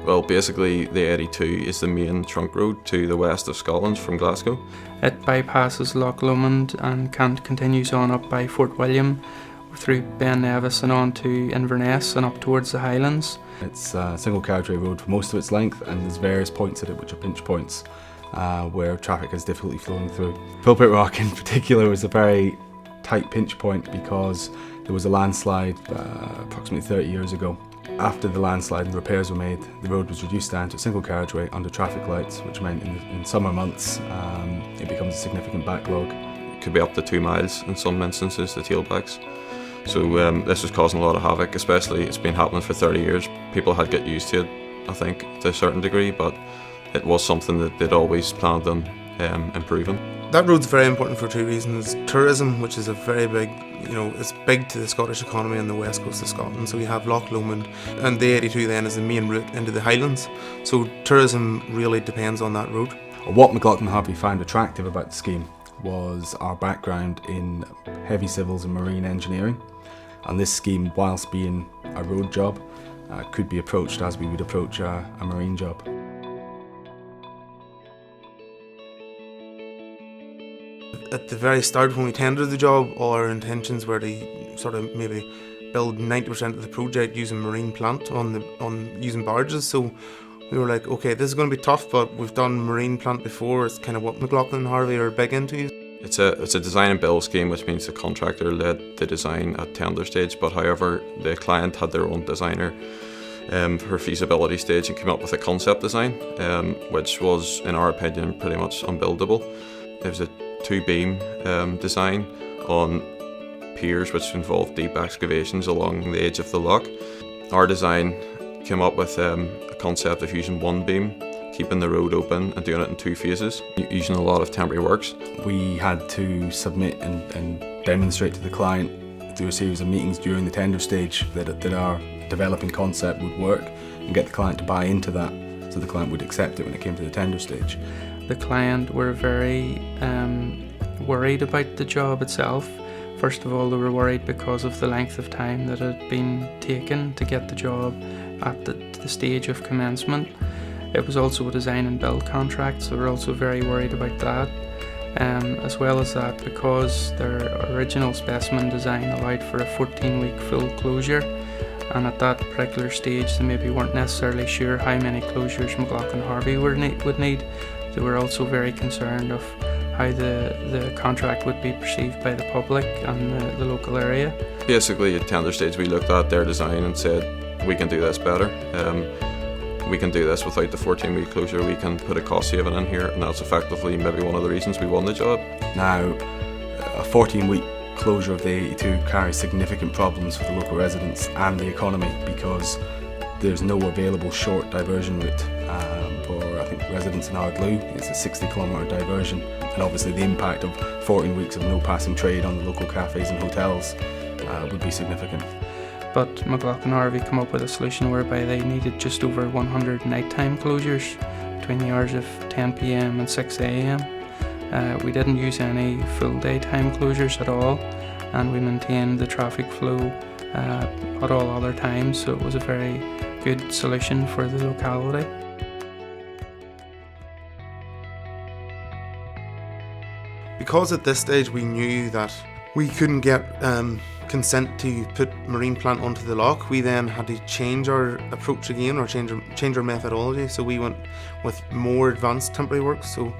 Well, basically the A82 is the main trunk road to the west of Scotland from Glasgow. It bypasses Loch Lomond and continues on up by Fort William, through Ben Nevis and on to Inverness and up towards the Highlands. It's a single carriageway road for most of its length, and there's various points at it which are pinch points where traffic has difficulty flowing through. Pulpit Rock in particular was a very tight pinch point because there was a landslide approximately 30 years ago. After the landslide and repairs were made, the road was reduced down to a single carriageway under traffic lights, which meant in summer months it becomes a significant backlog. It could be up to 2 miles in some instances, the tailbacks. So this was causing a lot of havoc, especially it's been happening for 30 years. People had got used to it, I think, to a certain degree, but it was something that they'd always planned on improving. That road's very important for two reasons. Tourism, which is a very big, it's big to the Scottish economy on the west coast of Scotland. So we have Loch Lomond, and the A82 then is the main route into the Highlands. So tourism really depends on that road. What McLaughlin Harvey found attractive about the scheme was our background in heavy civils and marine engineering. And this scheme, whilst being a road job, could be approached as we would approach a marine job. At the very start, when we tendered the job, all our intentions were to sort of maybe build 90% of the project using marine plant on using barges. So we were like, okay, this is going to be tough, but we've done marine plant before. It's kind of what McLaughlin Harvey are big into. It's a design and build scheme, which means the contractor led the design at tender stage, but however the client had their own designer for feasibility stage and came up with a concept design, which was, in our opinion, pretty much unbuildable. There was a 2-beam design on piers which involved deep excavations along the edge of the loch. Our design came up with a concept of using 1 beam, keeping the road open and doing it in 2 phases, using a lot of temporary works. We had to submit and demonstrate to the client through a series of meetings during the tender stage that our developing concept would work and get the client to buy into that so the client would accept it when it came to the tender stage. The client were very worried about the job itself. First of all, they were worried because of the length of time that had been taken to get the job at the stage of commencement. It was also a design and build contract, so they were also very worried about that. As well as that, because their original specimen design allowed for a 14-week full closure, and at that particular stage they maybe weren't necessarily sure how many closures McLaughlin Harvey would need. They were also very concerned of how the contract would be perceived by the public and the local area. Basically at tender stage we looked at their design and said, we can do this better. We can do this without the 14-week closure, we can put a cost saving in here, and that's effectively maybe one of the reasons we won the job. Now, a 14-week closure of the A82 carries significant problems for the local residents and the economy because there's no available short diversion route. For I think residents in Ardloo, it's a 60-kilometre diversion, and obviously the impact of 14 weeks of no passing trade on the local cafes and hotels would be significant. But McLaughlin Harvey come up with a solution whereby they needed just over 100 nighttime closures between the hours of 10 p.m. and 6 a.m. We didn't use any full daytime closures at all, and we maintained the traffic flow at all other times, so it was a very good solution for the locality. Because at this stage we knew that we couldn't get consent to put marine plant onto the loch, we then had to change our approach again, or change our methodology. So we went with more advanced temporary works. So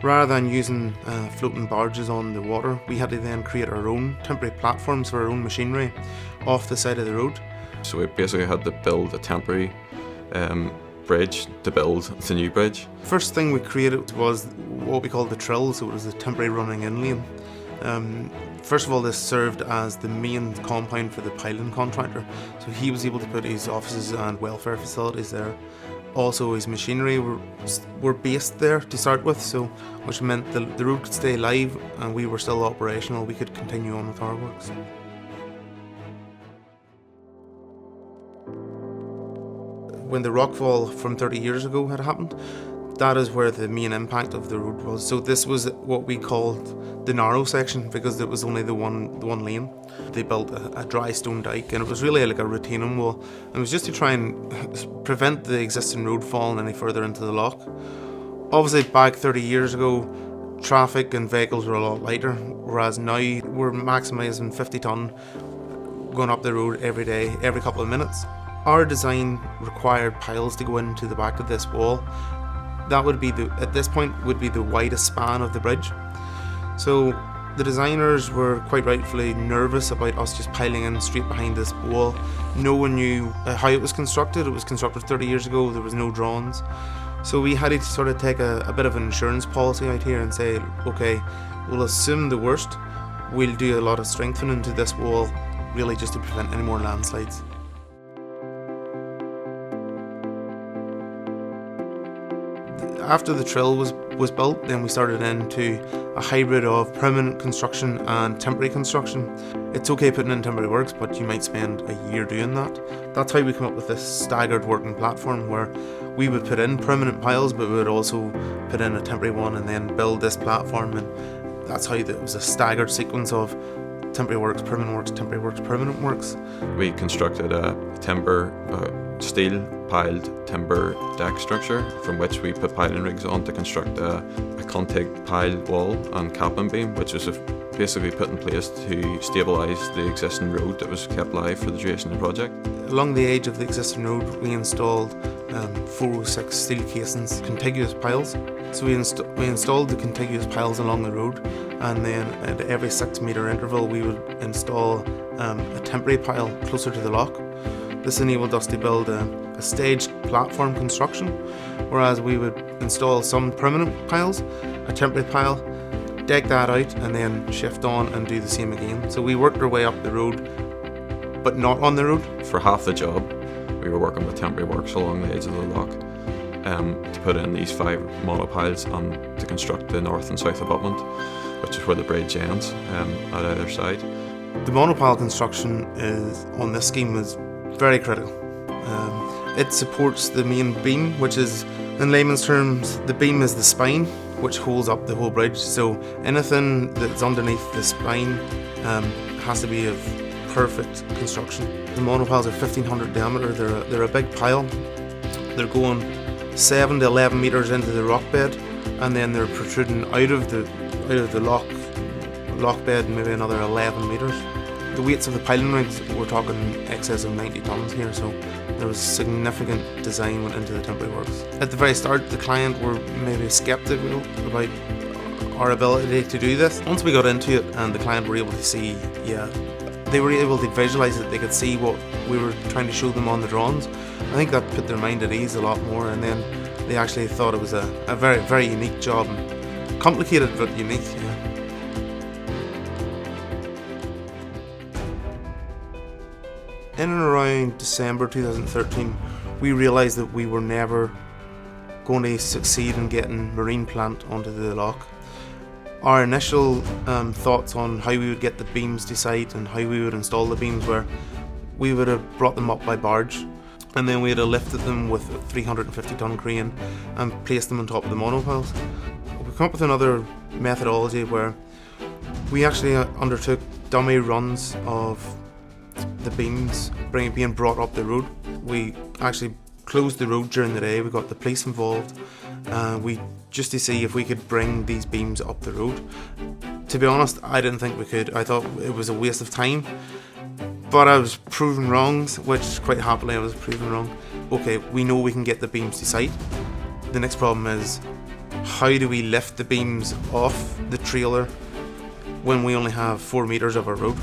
rather than using floating barges on the water, we had to then create our own temporary platforms for our own machinery off the side of the road. So we basically had to build a temporary bridge to build the new bridge. First thing we created was what we called the trill, so it was a temporary running in lane. First of all, this served as the main compound for the piling contractor, so he was able to put his offices and welfare facilities there. Also, his machinery were based there to start with, so which meant the road could stay live and we were still operational. We could continue on with our works. When the rockfall from 30 years ago had happened, that is where the main impact of the road was. So this was what we called the narrow section, because it was only the one lane. They built a dry stone dike, and it was really like a retaining wall. And it was just to try and prevent the existing road falling any further into the loch. Obviously, back 30 years ago, traffic and vehicles were a lot lighter, whereas now we're maximising 50 tonne going up the road every day, every couple of minutes. Our design required piles to go into the back of this wall. That would be at this point would be the widest span of the bridge. So the designers were quite rightfully nervous about us just piling in straight behind this wall. No one knew how it was constructed. It was constructed 30 years ago. There was no drawings. So we had to sort of take a bit of an insurance policy out here and say, okay, we'll assume the worst. We'll do a lot of strengthening to this wall, really just to prevent any more landslides. After the trill was built, then we started into a hybrid of permanent construction and temporary construction. It's okay putting in temporary works, but you might spend a year doing that. That's how we come up with this staggered working platform, where we would put in permanent piles, but we would also put in a temporary one and then build this platform. And that's how it was a staggered sequence of temporary works, permanent works, temporary works, permanent works. We constructed a steel piled timber deck structure, from which we put piling rigs on to construct a contig pile wall and capping beam, which was basically put in place to stabilise the existing road that was kept live for the duration of the project. Along the edge of the existing road, we installed 406 steel casings, contiguous piles. So we installed the contiguous piles along the road, and then at every 6 metre interval we would install a temporary pile closer to the loch. This enabled us to build a staged platform construction, whereas we would install some permanent piles, a temporary pile, deck that out, and then shift on and do the same again. So we worked our way up the road, but not on the road. For half the job, we were working with temporary works along the edge of the loch to put in these 5 monopiles and to construct the north and south abutment, which is where the bridge ends at either side. The monopile construction on this scheme is very critical. It supports the main beam, which is, in layman's terms, the beam is the spine which holds up the whole bridge. So anything that's underneath the spine has to be of perfect construction. The monopiles are 1500 diameter. They're a big pile. They're going 7 to 11 metres into the rock bed, and then they're protruding out of the lock bed maybe another 11 metres. The weights of the piling rigs, we're talking excess of 90 tonnes here, so there was significant design went into the temporary works. At the very start, the client were maybe sceptical about our ability to do this. Once we got into it and the client were able to see, they were able to visualise it, they could see what we were trying to show them on the drawings. I think that put their mind at ease a lot more, and then they actually thought it was a very, very unique job. Complicated but unique, yeah. In and around December 2013, we realised that we were never going to succeed in getting marine plant onto the loch. Our initial thoughts on how we would get the beams to site and how we would install the beams were, we would have brought them up by barge, and then we would have lifted them with a 350 tonne crane and placed them on top of the monopiles. We come up with another methodology where we actually undertook dummy runs of the beams being brought up the road. We actually closed the road during the day. We got the police involved. We just to see if we could bring these beams up the road. To be honest, I didn't think we could. I thought it was a waste of time, but I was proven wrong, which quite happily I was proven wrong. Okay, we know we can get the beams to site. The next problem is, how do we lift the beams off the trailer when we only have 4 metres of our road?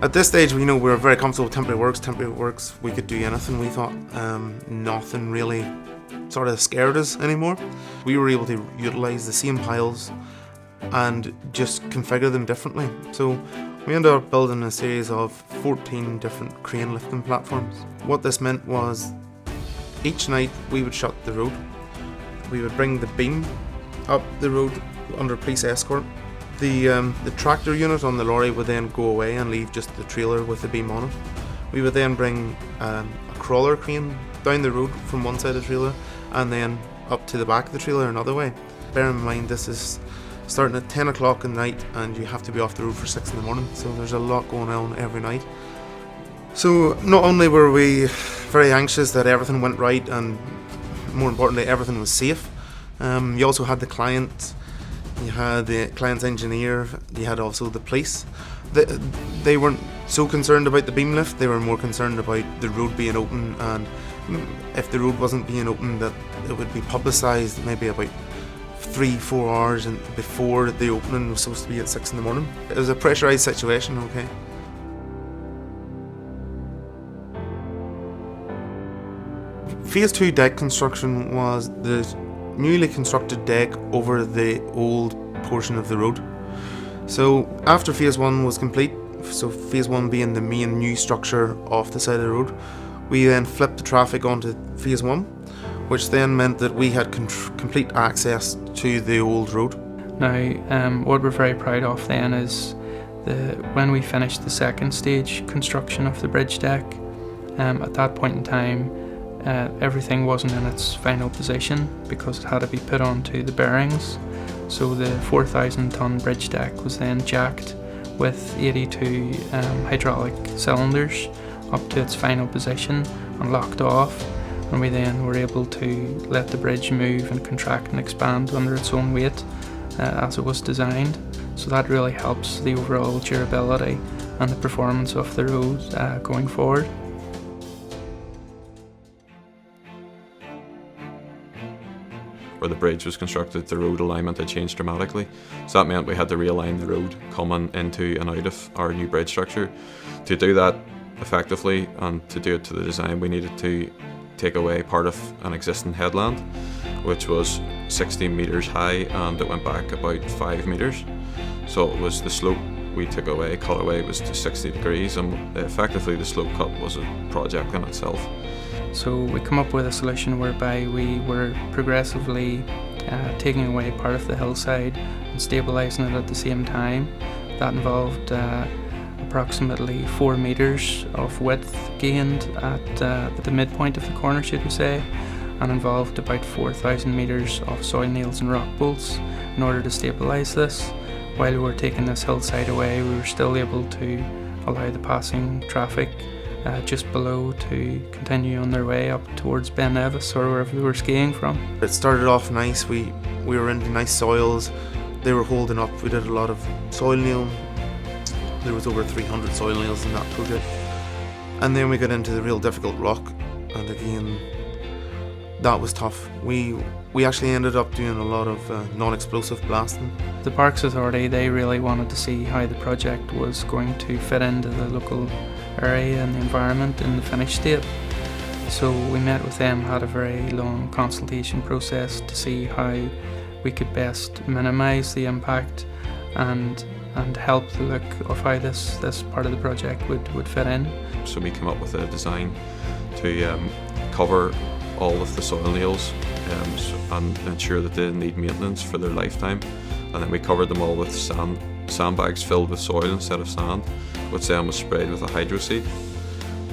At this stage, we know we were very comfortable with temporary works. We could do anything. We thought nothing really sort of scared us anymore. We were able to utilise the same piles and just configure them differently. So we ended up building a series of 14 different crane lifting platforms. What this meant was, each night we would shut the road. We would bring the beam up the road under police escort. The tractor unit on the lorry would then go away and leave just the trailer with the beam on it. We would then bring a crawler crane down the road from one side of the trailer and then up to the back of the trailer another way. Bear in mind this is starting at 10 o'clock at night and you have to be off the road for 6 in the morning, so there's a lot going on every night. So not only were we very anxious that everything went right and more importantly everything was safe, you also had the client, you had the client's engineer, you had also the police. They weren't so concerned about the beam lift, they were more concerned about the road being open, and if the road wasn't being open that it would be publicised maybe about 3-4 hours before the opening was supposed to be at 6 in the morning. It was a pressurised situation, okay. Phase 2 deck construction was the newly constructed deck over the old portion of the road. So after Phase 1 was complete, so Phase 1 being the main new structure off the side of the road, we then flipped the traffic onto Phase 1, which then meant that we had complete access to the old road. Now, what we're very proud of then is when we finished the second stage construction of the bridge deck, at that point in time, everything wasn't in its final position because it had to be put onto the bearings. So the 4,000 ton bridge deck was then jacked with 82 hydraulic cylinders up to its final position and locked off, and we then were able to let the bridge move and contract and expand under its own weight as it was designed. So that really helps the overall durability and the performance of the road going forward. Where the bridge was constructed, the road alignment had changed dramatically. So that meant we had to realign the road coming into and out of our new bridge structure. To do that effectively and to do it to the design, we needed to take away part of an existing headland, which was 16 metres high, and it went back about 5 metres. So it was the slope we took away, cut away, was to 60 degrees, and effectively the slope cut was a project in itself. So we come up with a solution whereby we were progressively taking away part of the hillside and stabilising it at the same time. That involved approximately 4 metres of width gained at the midpoint of the corner, should we say, and involved about 4,000 metres of soil nails and rock bolts in order to stabilise this. While we were taking this hillside away, we were still able to allow the passing traffic just below to continue on their way up towards Ben Nevis or wherever they were skiing from. It started off nice, we were into nice soils, they were holding up, we did a lot of soil nail, there was over 300 soil nails in that project. And then we got into the real difficult rock, and again, that was tough. We actually ended up doing a lot of non-explosive blasting. The Parks Authority, they really wanted to see how the project was going to fit into the local area and the environment in the finished state. So we met with them, had a very long consultation process to see how we could best minimise the impact and help the look of how this part of the project would fit in. So we came up with a design to cover all of the soil nails and ensure that they didn't need maintenance for their lifetime. And then we covered them all with sandbags filled with soil instead of sand, which then was sprayed with a hydro seed,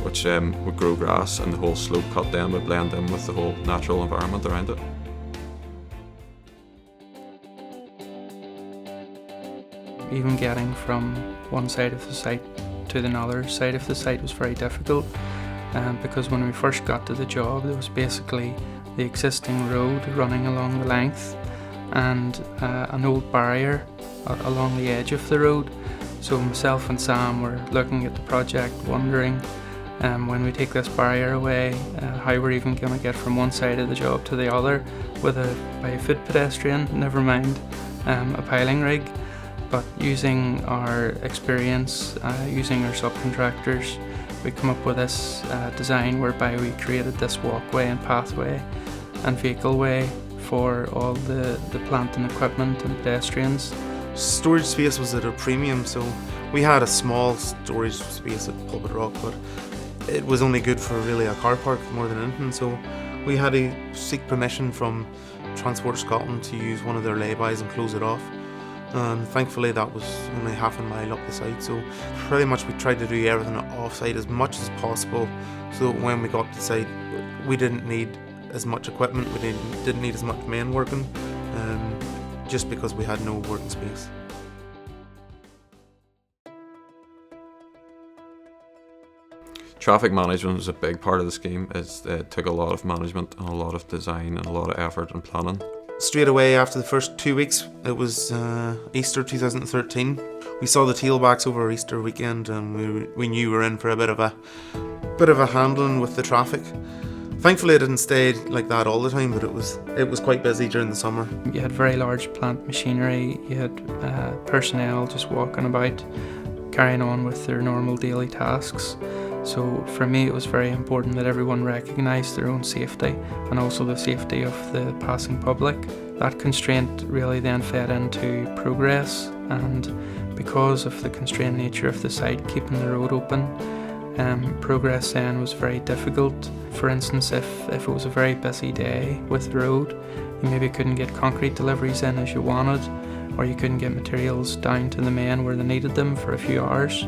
which would grow grass, and the whole slope cut then would blend in with the whole natural environment around it. Even getting from one side of the site to the other side of the site was very difficult, because when we first got to the job there was basically the existing road running along the length and an old barrier along the edge of the road. So myself and Sam were looking at the project, wondering when we take this barrier away, how we're even going to get from one side of the job to the other by a foot pedestrian, never mind a piling rig. But using our experience, using our subcontractors, we come up with this design whereby we created this walkway and pathway and vehicle way for all the plant and equipment and pedestrians. Storage space was at a premium, so we had a small storage space at Pulpit Rock, but it was only good for really a car park more than anything, so we had to seek permission from Transport Scotland to use one of their laybys and close it off. And thankfully that was only half a mile up the site, so pretty much we tried to do everything off site as much as possible so that when we got to the site we didn't need as much equipment, we didn't need as much men working, just because we had no working space. Traffic management was a big part of the scheme. It took a lot of management and a lot of design and a lot of effort and planning. Straight away after the first 2 weeks, it was Easter 2013. We saw the tailbacks over Easter weekend, and we knew we were in for a bit of a handling with the traffic. Thankfully, it didn't stay like that all the time, but it was quite busy during the summer. You had very large plant machinery. You had personnel just walking about, carrying on with their normal daily tasks. So for me, it was very important that everyone recognised their own safety and also the safety of the passing public. That constraint really then fed into progress, and because of the constrained nature of the site, keeping the road open, progress then was very difficult. For instance, if it was a very busy day with the road, you maybe couldn't get concrete deliveries in as you wanted, or you couldn't get materials down to the men where they needed them for a few hours.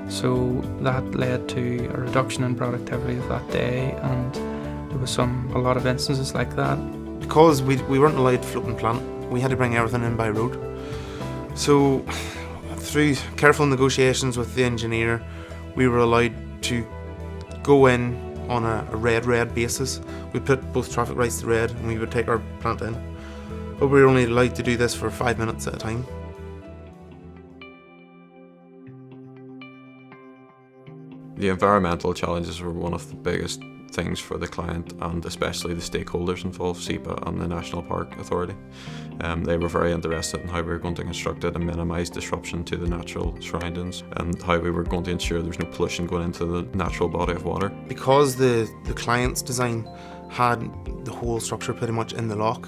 So that led to a reduction in productivity of that day, and there was a lot of instances like that. Because we weren't allowed floating plant, we had to bring everything in by road. So through careful negotiations with the engineer, we were allowed to go in on a red basis. We put both traffic lights to red and we would take our plant in. But we were only allowed to do this for 5 minutes at a time. The environmental challenges were one of the biggest things for the client, and especially the stakeholders involved, SEPA and the National Park Authority. They were very interested in how we were going to construct it and minimise disruption to the natural surroundings, and how we were going to ensure there was no pollution going into the natural body of water. Because the client's design had the whole structure pretty much in the loch,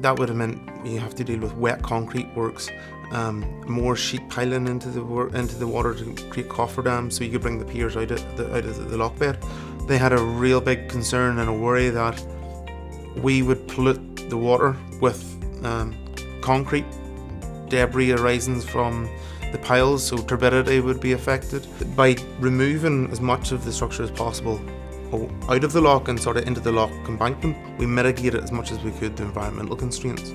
that would have meant you have to deal with wet concrete works, more sheet piling into the water to create cofferdams so you could bring the piers out of the loch bed. They had a real big concern and a worry that we would pollute the water with concrete debris arising from the piles, so turbidity would be affected. By removing as much of the structure as possible out of the loch and sort of into the loch embankment, we mitigated as much as we could the environmental constraints.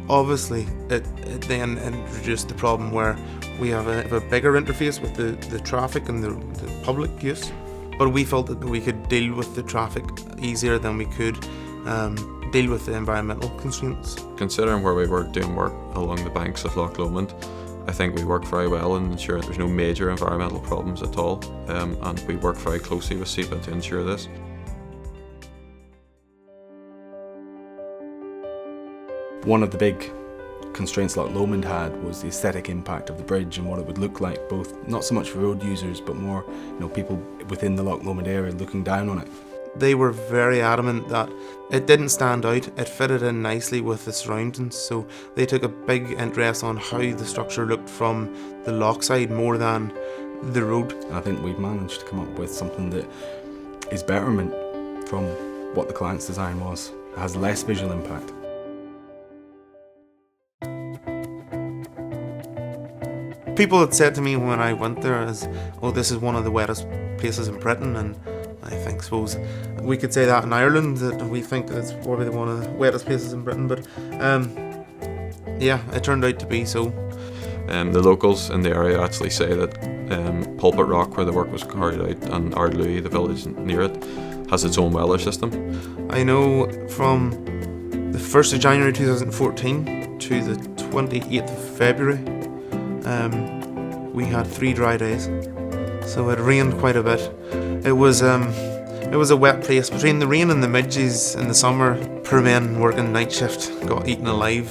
Obviously, it then introduced the problem where we have a bigger interface with the traffic and the public use, but we felt that we could deal with the traffic easier than we could deal with the environmental constraints. Considering where we were doing work along the banks of Loch Lomond, I think we worked very well in ensuring there's no major environmental problems at all, and we worked very closely with SEPA to ensure this. One of the big constraints Loch Lomond had was the aesthetic impact of the bridge and what it would look like, both not so much for road users but more, people within the Loch Lomond area looking down on it. They were very adamant that it didn't stand out, it fitted in nicely with the surroundings, so they took a big interest on how the structure looked from the loch side more than the road. And I think we've managed to come up with something that is betterment from what the client's design was. It has less visual impact. People had said to me when I went there, this is one of the wettest places in Britain, and I suppose we could say that in Ireland, that we think it's probably one of the wettest places in Britain, but yeah, it turned out to be so. The locals in the area actually say that Pulpit Rock, where the work was carried out, and Ardlui, the village near it, has its own weather system. I know from the 1st of January 2014 to the 28th of February, we had 3 dry days, so it rained quite a bit. It was a wet place. Between the rain and the midges in the summer, poor men working night shift got eaten alive.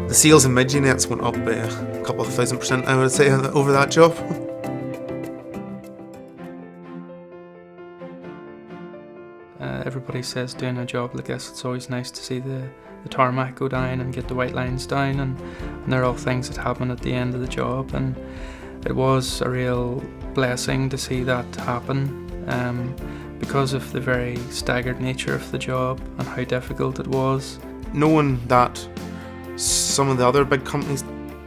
The seals and midgie nets went up by a couple of 1,000%, I would say, over that job. Everybody says doing a job like this, it's always nice to see the tarmac go down and get the white lines down, and they're all things that happen at the end of the job, and it was a real blessing to see that happen because of the very staggered nature of the job and how difficult it was. Knowing that some of the other big companies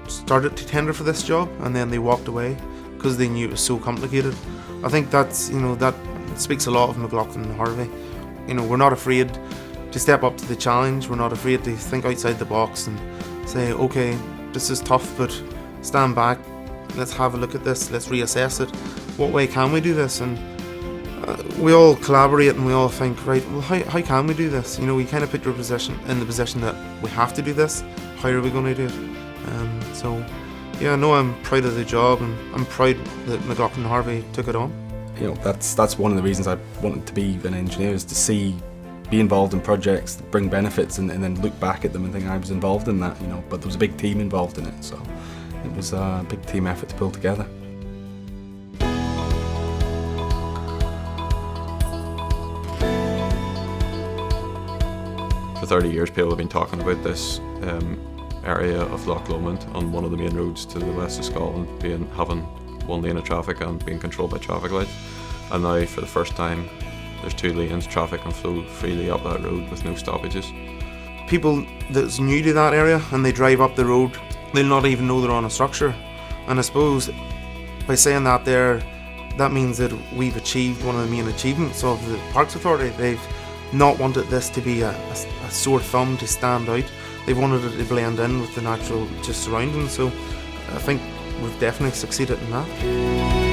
started to tender for this job and then they walked away because they knew it was so complicated, I think that speaks a lot of McLaughlin Harvey. You know, we're not afraid to step up to the challenge. We're not afraid to think outside the box and say, okay, this is tough, but stand back, let's have a look at this, let's reassess it. What way can we do this? And we all collaborate and we all think, right, well, how can we do this? You know, we kind of put your position in the position that we have to do this. How are we going to do it? So, yeah, no, I'm proud of the job, and I'm proud that McLaughlin Harvey took it on. You know, that's one of the reasons I wanted to be an engineer, is to be involved in projects, bring benefits, and then look back at them and think I was involved in that. You know, but there was a big team involved in it, so it was a big team effort to pull together. For 30 years, people have been talking about this area of Loch Lomond on one of the main roads to the west of Scotland having one lane of traffic and being controlled by traffic lights. And now, for the first time, there's 2 lanes. Traffic can flow freely up that road with no stoppages. People that's new to that area and they drive up the road, they'll not even know they're on a structure. And I suppose by saying that there, that means that we've achieved one of the main achievements of the Parks Authority. They've not wanted this to be a sore thumb to stand out. They've wanted it to blend in with the natural just surroundings. So I think we've definitely succeeded in that.